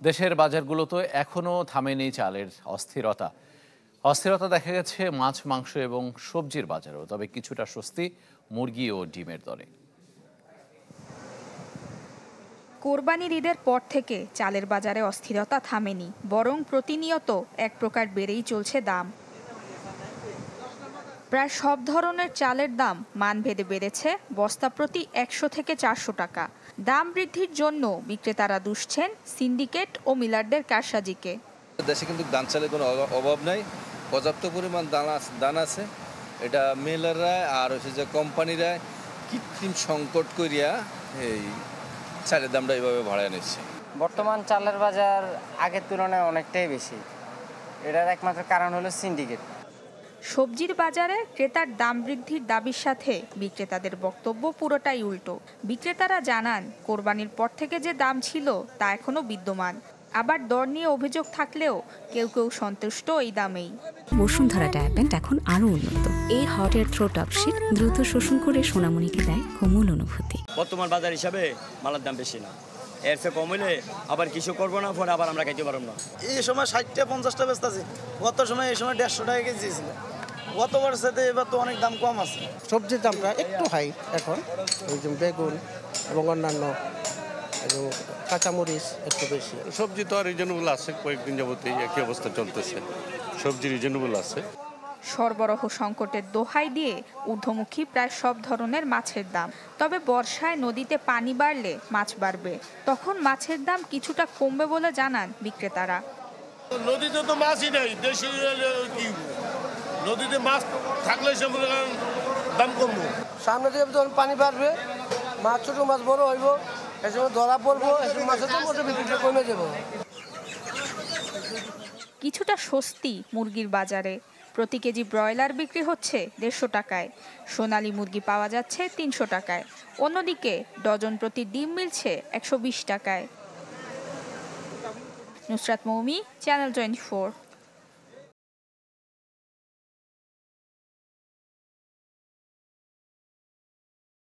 দেশের বাজারগুলোতে এখনও থামেনি চালের অস্থিরতা দেখা গেছে মাছ, মাংস এবং সবজির বাজারেও। তবে কিছুটা স্বস্তি মুরগি ও ডিমের দরে। কোরবানির ঈদের পর থেকে চালের বাজারে অস্থিরতা থামেনি, বরং প্রতিনিয়ত এক প্রকার বেড়েই চলছে দাম। প্রায় সব ধরনের চালের দাম মানভেদে বেড়েছে, বস্তা প্রতি 100 থেকে 400 টাকা। দাম বৃদ্ধির জন্য বিক্রেতারা দুষছেন সিন্ডিকেট ও মিলারদের কারসাজিকে। দেশে কিন্তু ধান চালের কোনো অভাব নাই, পর্যাপ্ত পরিমাণ দান আছে। এটা মিলাররা আর হচ্ছে যে কোম্পানিরা কৃত্রিম সংকট করিয়া এই চালের দামটা এইভাবে বাড়ায় নিচ্ছে। বর্তমান চালের বাজার আগের তুলনায় অনেকটাই বেশি। এটার একমাত্র কারণ হলো সিন্ডিকেট। সবজির বাজারে ক্রেতার দাম বৃদ্ধির দাবির সাথে বিক্রেতাদের বক্তব্য পুরোটাই উল্টো। বিক্রেতারা জানান, কোরবানির পর থেকে যে দাম ছিল তা এখনো বিদ্যমান। আবার দর নিয়ে অভিযোগ থাকলেও কেউ কেউ সন্তুষ্ট এই দামেই। বসুন্ধরা ডায়াপেন্ট এখন আরো উন্নত। এই hot air through top sheet দ্রুত শোষণ করে সোনামণিকে দেয় কোমল অনুভূতি। বর্তমান বাজার হিসাবে মালের দাম বেশি না, এর চেয়ে কম হইলে আবার কিছু করবো না, পরে আবার আমরা খাইতে পারবো না। এই সময় 60টা 50টা ব্যস্ত আছে, গত সময় এই সময় 150 টাকা কেজি ছিল। গতবার সাথে এবার তো অনেক দাম কম আছে। সবজির দামটা একটু হাই এখন, ওই যে বেগুন এবং অন্যান্য এবং কাঁচামরিচ একটু বেশি। সবজি তো রিজনেবল আছে, কয়েকদিন যাবতীয় একই অবস্থা চলতেছে, সবজি রিজনেবল আছে। সরবরাহ সংকটের দোহাই দিয়ে ঊর্ধ্বমুখী প্রায় সব ধরনের মাছের দাম। তবে বর্ষায় নদীতে পানি বাড়লে মাছ বাড়বে, তখন মাছের দাম কিছুটা কমবে বলে জানান বিক্রেতারা। নদীতে তো মাছই নেই, দেশি কি নদীতে মাছ থাকলে সে দাম কমবে। সামনে থেকে যখন পানি বাড়বে, মাছ ছোট মাছ বড় হইব, এই সময় ধরা পড়বো, মাছের দাম বিক্রি কমে যাবো। কিছুটা স্বস্তি মুরগির বাজারে। প্রতি কেজি ব্রয়লার বিক্রি হচ্ছে 150 টাকায়, সোনালী মুরগি পাওয়া যাচ্ছে 300 টাকায়। অন্যদিকে ডজন প্রতি ডিম মিলছে 120 টাকায়। নুসরাত মৌমি, চ্যানেল 24।